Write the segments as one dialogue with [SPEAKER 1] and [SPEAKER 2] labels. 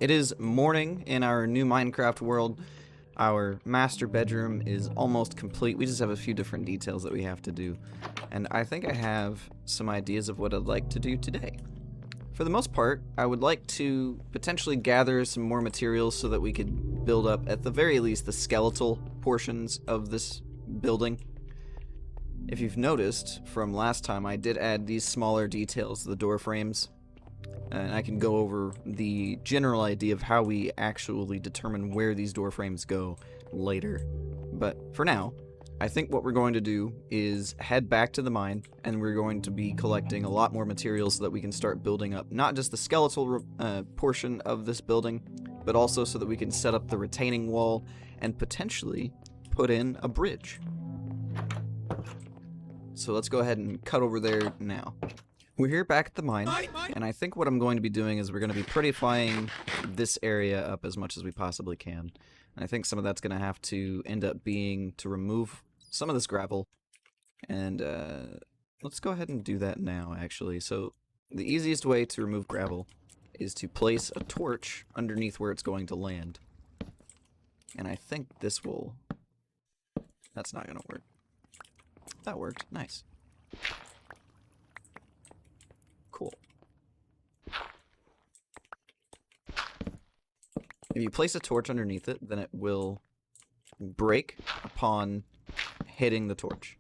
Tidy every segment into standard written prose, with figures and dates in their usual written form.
[SPEAKER 1] It is morning in our new Minecraft world. Our master bedroom is almost complete. We just have a few different details that we have to do. And I think I have some ideas of what I'd like to do today. For the most part, I would like to potentially gather some more materials so that we could build up, at the very least, the skeletal portions of this building. If you've noticed from last time, I did add these smaller details, the door frames. And I can go over the general idea of how we actually determine where these door frames go later. But for now, I think what we're going to do is head back to the mine, and we're going to be collecting a lot more materials so that we can start building up not just the skeletal portion of this building, but also so that we can set up the retaining wall and potentially put in a bridge. So let's go ahead and cut over there now. We're here back at the mine, and I think what I'm going to be doing is we're going to be prettifying this area up as much as we possibly can. And I think some of that's going to have to end up being to remove some of this gravel. And let's go ahead and do that now, actually. So the easiest way to remove gravel is to place a torch underneath where it's going to land. And I think this will... That's not going to work. That worked. Nice. Cool. If you place a torch underneath it, then it will break upon hitting the torch.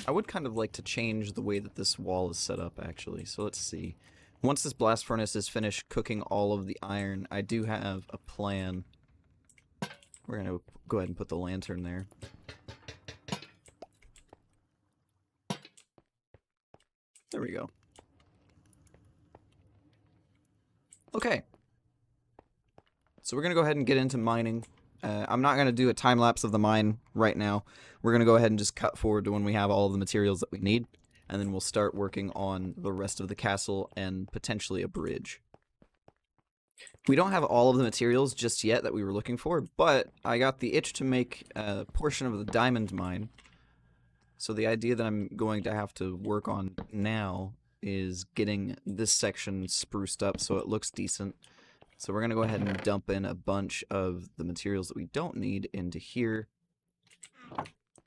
[SPEAKER 1] I would kind of like to change the way that this wall is set up, actually. So let's see. Once this blast furnace is finished cooking all of the iron, I do have a plan. We're going to go ahead and put the lantern there. There we go. Okay. So we're going to go ahead and get into mining. I'm not going to do a time lapse of the mine right now. We're going to go ahead and just cut forward to when we have all of the materials that we need. And then we'll start working on the rest of the castle and potentially a bridge. We don't have all of the materials just yet that we were looking for, but I got the itch to make a portion of the diamond mine. So the idea that I'm going to have to work on now is getting this section spruced up so it looks decent. So we're going to go ahead and dump in a bunch of the materials that we don't need into here.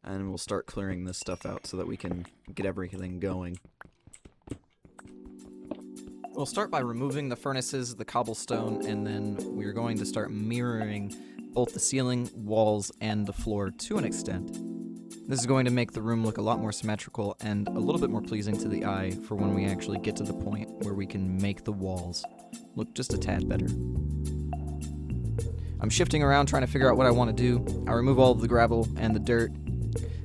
[SPEAKER 1] And we'll start clearing this stuff out so that we can get everything going. We'll start by removing the furnaces, the cobblestone, and then we're going to start mirroring both the ceiling, walls, and the floor to an extent. This is going to make the room look a lot more symmetrical and a little bit more pleasing to the eye for when we actually get to the point where we can make the walls look just a tad better. I'm shifting around trying to figure out what I want to do. I remove all of the gravel and the dirt.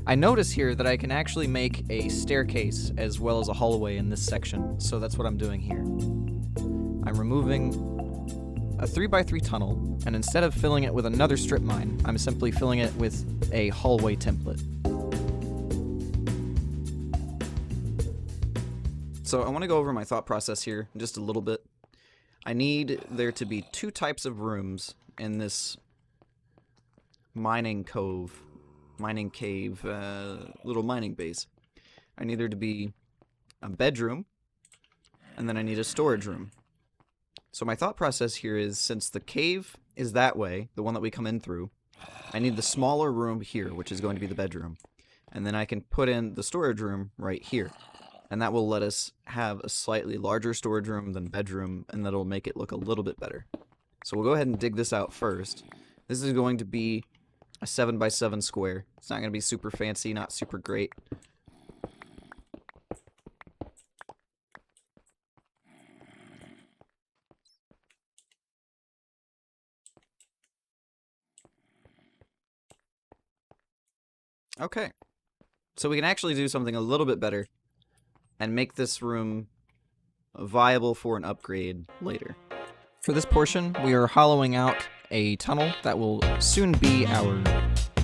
[SPEAKER 1] I notice here that I can actually make a staircase as well as a hallway in this section, so that's what I'm doing here. I'm removing a 3x3 tunnel, and instead of filling it with another strip mine, I'm simply filling it with a hallway template. So I want to go over my thought process here just a little bit. I need there to be two types of rooms in this mining cave, little mining base. I need there to be a bedroom, and then I need a storage room. So my thought process here is, since the cave is that way, the one that we come in through, I need the smaller room here, which is going to be the bedroom. And then I can put in the storage room right here. And that will let us have a slightly larger storage room than bedroom, and that'll make it look a little bit better. So we'll go ahead and dig this out first. This is going to be a 7x7 square. It's not going to be super fancy, not super great. Okay. So we can actually do something a little bit better and make this room viable for an upgrade later. For this portion, we are hollowing out a tunnel that will soon be our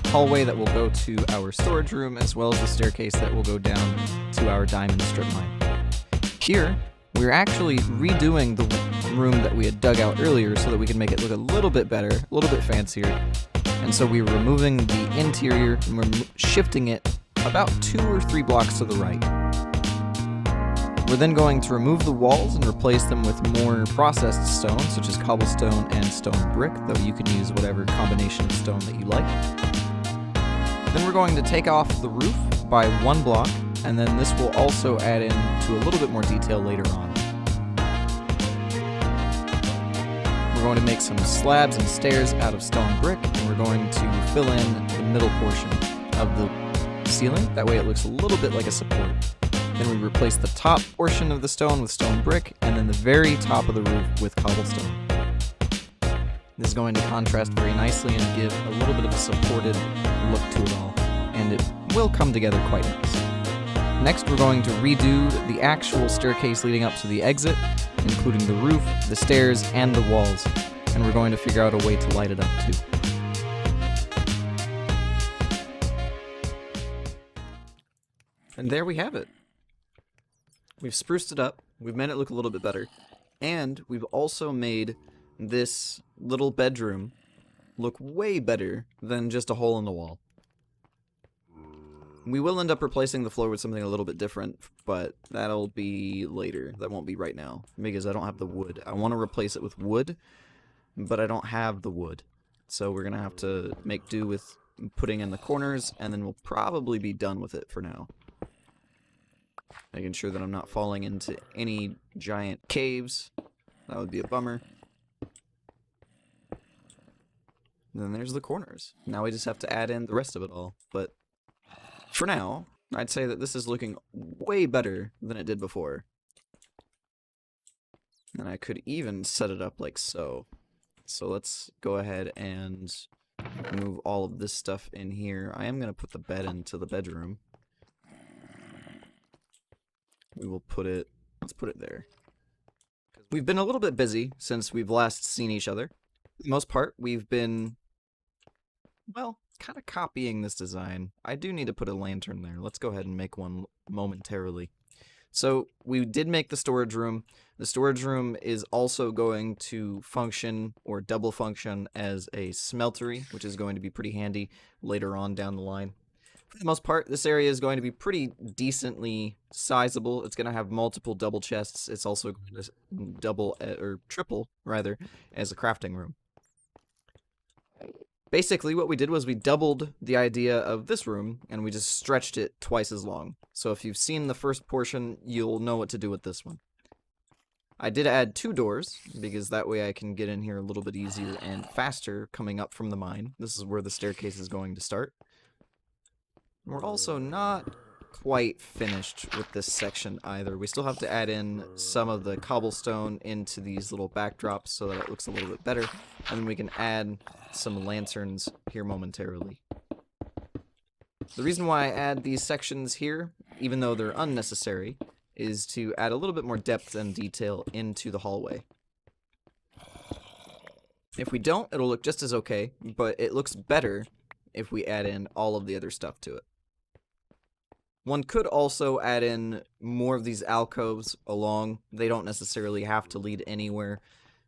[SPEAKER 1] hallway that will go to our storage room, as well as the staircase that will go down to our diamond strip mine. Here, we're actually redoing room that we had dug out earlier so that we can make it look a little bit better, a little bit fancier. And so we're removing the interior and we're shifting it about 2 or 3 blocks to the right. We're then going to remove the walls and replace them with more processed stone, such as cobblestone and stone brick, though you can use whatever combination of stone that you like. Then we're going to take off the roof by 1 block, and then this will also add in to a little bit more detail later on. We're going to make some slabs and stairs out of stone brick, and we're going to fill in the middle portion of the ceiling. That way it looks a little bit like a support. Then we replace the top portion of the stone with stone brick, and then the very top of the roof with cobblestone. This is going to contrast very nicely and give a little bit of a supported look to it all, and it will come together quite nice. Next, we're going to redo the actual staircase leading up to the exit, including the roof, the stairs, and the walls, and we're going to figure out a way to light it up too. And there we have it. We've spruced it up, we've made it look a little bit better, and we've also made this little bedroom look way better than just a hole in the wall. We will end up replacing the floor with something a little bit different, but that'll be later. That won't be right now, because I don't have the wood. I want to replace it with wood, but I don't have the wood. So we're going to have to make do with putting in the corners, and then we'll probably be done with it for now. Making sure that I'm not falling into any giant caves. That would be a bummer. And then there's the corners. Now we just have to add in the rest of it all. But for now, I'd say that this is looking way better than it did before. And I could even set it up like so. So let's go ahead and move all of this stuff in here. I am going to put the bed into the bedroom. We will put it, let's put it there. We've been a little bit busy since we've last seen each other. For the most part, we've been, well, kind of copying this design. I do need to put a lantern there. Let's go ahead and make one momentarily. So we did make the storage room. The storage room is also going to function or double function as a smeltery, which is going to be pretty handy later on down the line. For the most part, this area is going to be pretty decently sizable. It's going to have multiple double chests. It's also going to double, or triple, rather, as a crafting room. Basically, what we did was we doubled the idea of this room, and we just stretched it twice as long. So if you've seen the first portion, you'll know what to do with this one. I did add 2 doors, because that way I can get in here a little bit easier and faster coming up from the mine. This is where the staircase is going to start. We're also not quite finished with this section either. We still have to add in some of the cobblestone into these little backdrops so that it looks a little bit better, and then we can add some lanterns here momentarily. The reason why I add these sections here, even though they're unnecessary, is to add a little bit more depth and detail into the hallway. If we don't, it'll look just as okay, but it looks better if we add in all of the other stuff to it. One could also add in more of these alcoves along. They don't necessarily have to lead anywhere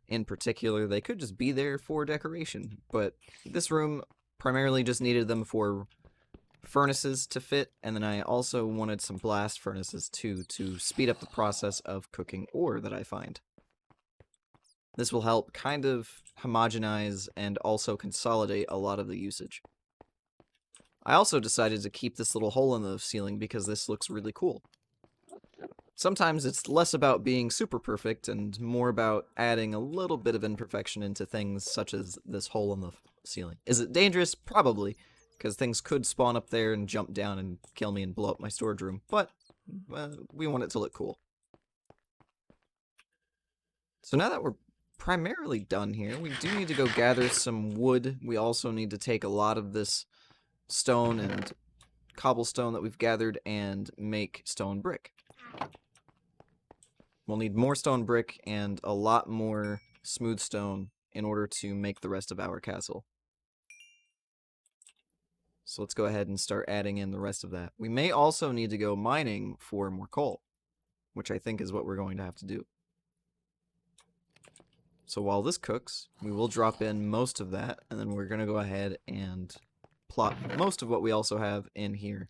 [SPEAKER 1] in particular. They could just be there for decoration. But this room primarily just needed them for furnaces to fit, and then I also wanted some blast furnaces too to speed up the process of cooking ore that I find. This will help kind of homogenize and also consolidate a lot of the usage. I also decided to keep this little hole in the ceiling because this looks really cool. Sometimes it's less about being super perfect and more about adding a little bit of imperfection into things such as this hole in the ceiling. Is it dangerous? Probably, because things could spawn up there and jump down and kill me and blow up my storage room, but we want it to look cool. So now that we're primarily done here, we do need to go gather some wood. We also need to take a lot of this stone and cobblestone that we've gathered and make stone brick. We'll need more stone brick and a lot more smooth stone in order to make the rest of our castle. So let's go ahead and start adding in the rest of that. We may also need to go mining for more coal, which I think is what we're going to have to do. So while this cooks, we will drop in most of that, and then we're going to go ahead and plot most of what we also have in here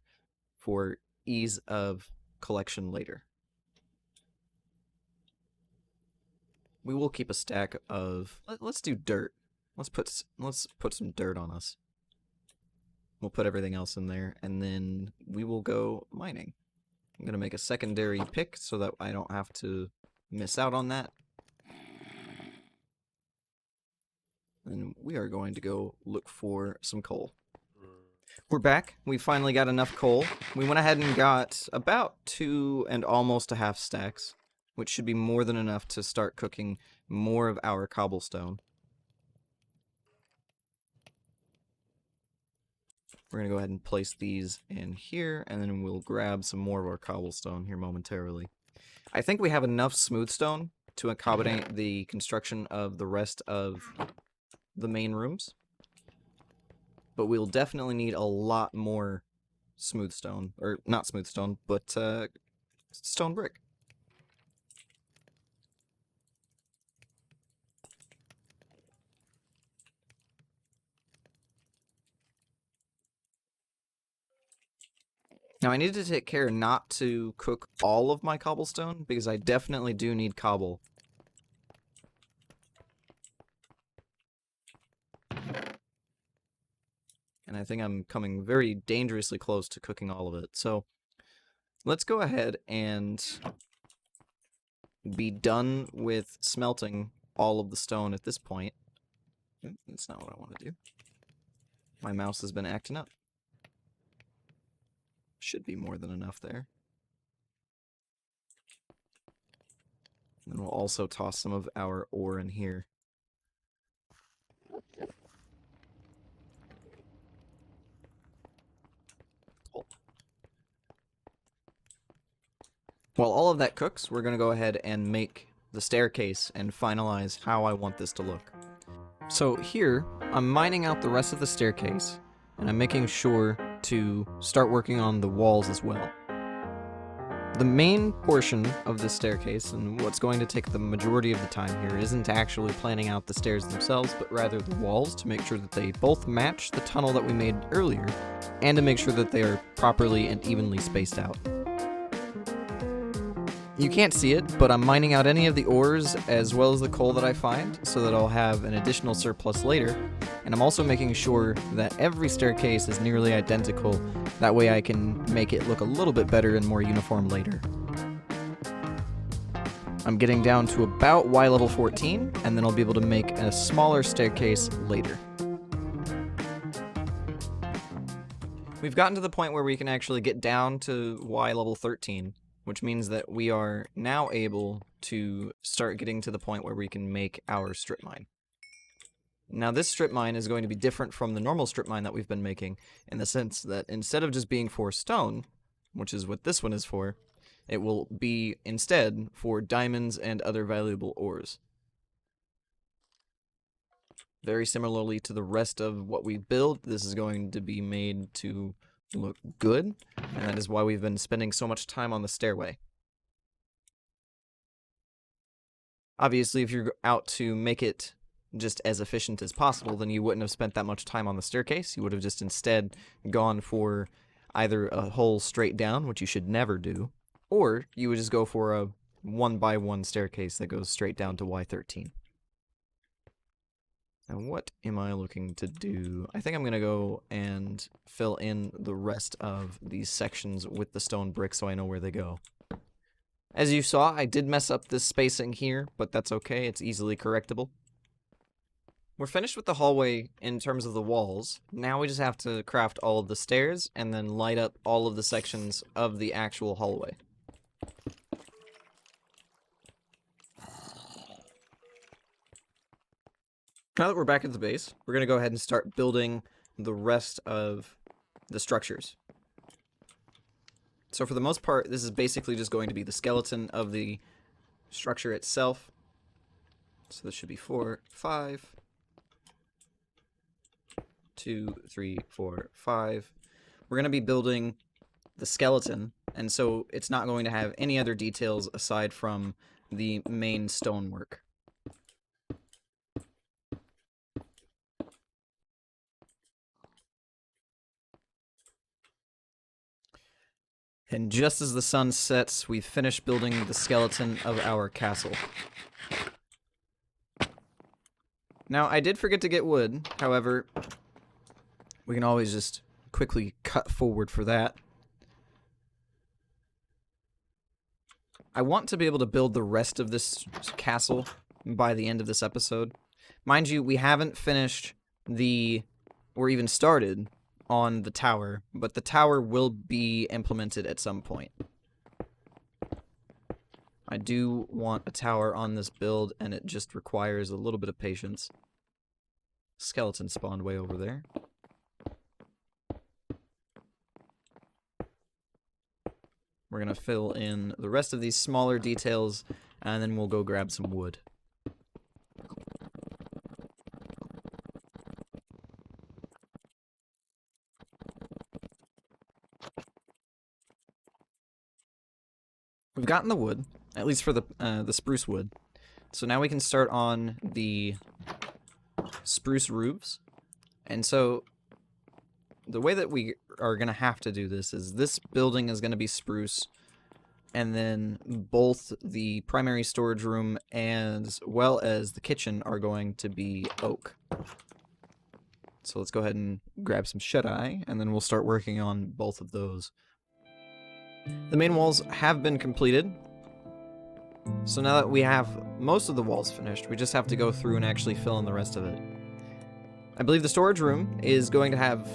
[SPEAKER 1] for ease of collection later. We will keep a stack of... Let's do dirt. Let's put some dirt on us. We'll put everything else in there, and then we will go mining. I'm going to make a secondary pick so that I don't have to miss out on that. And we are going to go look for some coal. We're back. We finally got enough coal. We went ahead and got about 2 and almost a half stacks, which should be more than enough to start cooking more of our cobblestone. We're going to go ahead and place these in here, and then we'll grab some more of our cobblestone here momentarily. I think we have enough smooth stone to accommodate the construction of the rest of the main rooms. But we'll definitely need a lot more smooth stone. Or, not smooth stone, but stone brick. Now, I need to take care not to cook all of my cobblestone, because I definitely do need cobble. And I think I'm coming very dangerously close to cooking all of it. So, let's go ahead and be done with smelting all of the stone at this point. That's not what I want to do. My mouse has been acting up. Should be more than enough there. And we'll also toss some of our ore in here. While all of that cooks, we're going to go ahead and make the staircase and finalize how I want this to look. So here, I'm mining out the rest of the staircase, and I'm making sure to start working on the walls as well. The main portion of this staircase, and what's going to take the majority of the time here, isn't actually planning out the stairs themselves, but rather the walls to make sure that they both match the tunnel that we made earlier, and to make sure that they are properly and evenly spaced out. You can't see it, but I'm mining out any of the ores as well as the coal that I find, so that I'll have an additional surplus later. And I'm also making sure that every staircase is nearly identical, that way I can make it look a little bit better and more uniform later. I'm getting down to about Y level 14, and then I'll be able to make a smaller staircase later. We've gotten to the point where we can actually get down to Y level 13. Which means that we are now able to start getting to the point where we can make our strip mine. Now this strip mine is going to be different from the normal strip mine that we've been making, in the sense that instead of just being for stone, which is what this one is for, it will be instead for diamonds and other valuable ores. Very similarly to the rest of what we build, this is going to be made to look good, and that is why we've been spending so much time on the stairway. Obviously, if you're out to make it just as efficient as possible, then you wouldn't have spent that much time on the staircase. You would have just instead gone for either a hole straight down, which you should never do, or you would just go for a 1x1 staircase that goes straight down to Y13. And what am I looking to do? I think I'm going to go and fill in the rest of these sections with the stone brick so I know where they go. As you saw, I did mess up this spacing here, but that's okay. It's easily correctable. We're finished with the hallway in terms of the walls. Now we just have to craft all of the stairs and then light up all of the sections of the actual hallway. Now that we're back at the base, we're going to go ahead and start building the rest of the structures. So for the most part, this is basically just going to be the skeleton of the structure itself. So this should be 4, 5, 2, 3, 4, 5. We're going to be building the skeleton, and so it's not going to have any other details aside from the main stonework. And just as the sun sets, we've finished building the skeleton of our castle. Now, I did forget to get wood, however, we can always just quickly cut forward for that. I want to be able to build the rest of this castle by the end of this episode. Mind you, we haven't finished or even started on the tower, but the tower will be implemented at some point. I do want a tower on this build, and it just requires a little bit of patience. Skeleton spawned way over there. We're going to fill in the rest of these smaller details, and then we'll go grab some wood. We've gotten the wood, at least for the spruce wood. So now we can start on the spruce roofs. And so the way that we are going to have to do this is this building is going to be spruce, and then both the primary storage room as well as the kitchen are going to be oak. So let's go ahead and grab some shut-eye, and then we'll start working on both of those. The main walls have been completed. So now that we have most of the walls finished, we just have to go through and actually fill in the rest of it. I believe the storage room is going to have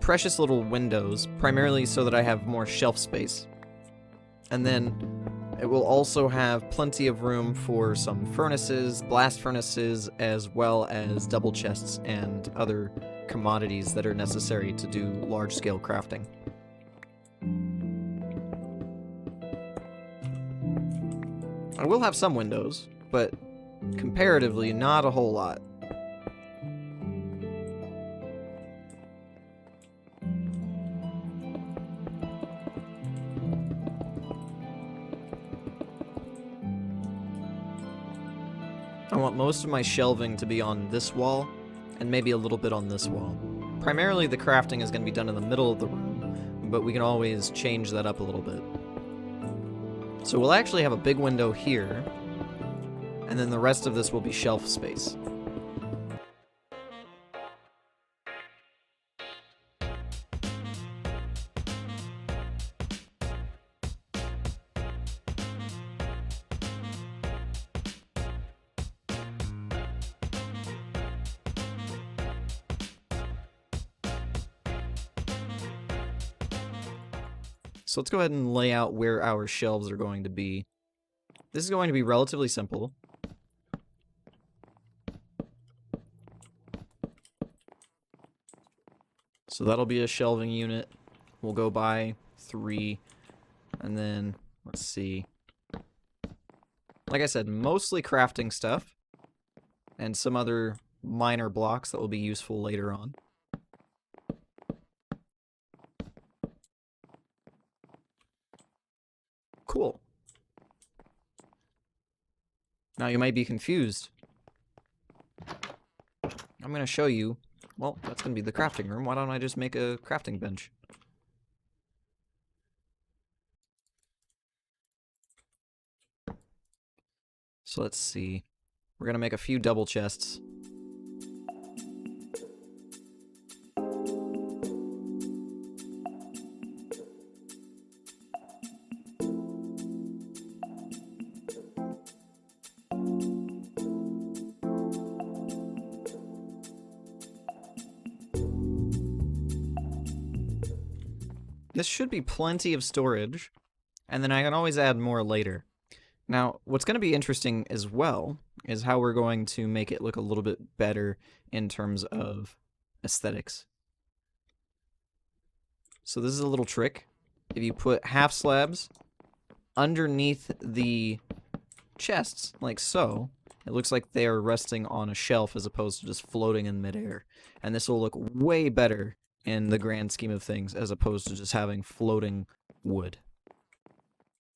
[SPEAKER 1] precious little windows, primarily so that I have more shelf space. And then it will also have plenty of room for some furnaces, blast furnaces, as well as double chests and other commodities that are necessary to do large-scale crafting. I will have some windows, but comparatively not a whole lot. I want most of my shelving to be on this wall, and maybe a little bit on this wall. Primarily the crafting is going to be done in the middle of the room, but we can always change that up a little bit. So we'll actually have a big window here, and then the rest of this will be shelf space. So let's go ahead and lay out where our shelves are going to be. This is going to be relatively simple. So that'll be a shelving unit. We'll go by 3, and then, let's see. Like I said, mostly crafting stuff, and some other minor blocks that will be useful later on. Cool. Now you might be confused. I'm going to show you, well, that's going to be the crafting room. Why don't I just make a crafting bench? So let's see. We're going to make a few double chests. This should be plenty of storage, and then I can always add more later. Now, what's going to be interesting as well is how we're going to make it look a little bit better in terms of aesthetics. So this is a little trick. If you put half slabs underneath the chests, like so, it looks like they are resting on a shelf as opposed to just floating in midair. And this will look way better in the grand scheme of things, as opposed to just having floating wood.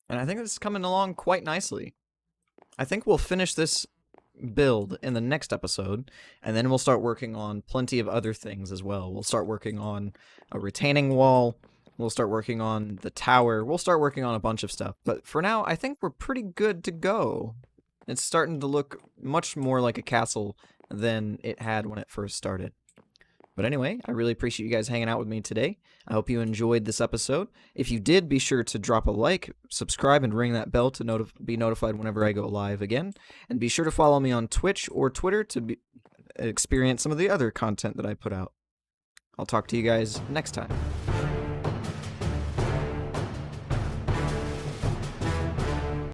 [SPEAKER 1] And I think this is coming along quite nicely. I think we'll finish this build in the next episode, and then we'll start working on plenty of other things as well. We'll start working on a retaining wall, We'll start working on the tower. We'll start working on a bunch of stuff. But for now, I think we're pretty good to go. It's starting to look much more like a castle than it had when it first started. But anyway, I really appreciate you guys hanging out with me today. I hope you enjoyed this episode. If you did, be sure to drop a like, subscribe, and ring that bell to be notified whenever I go live again. And be sure to follow me on Twitch or Twitter to experience some of the other content that I put out. I'll talk to you guys next time.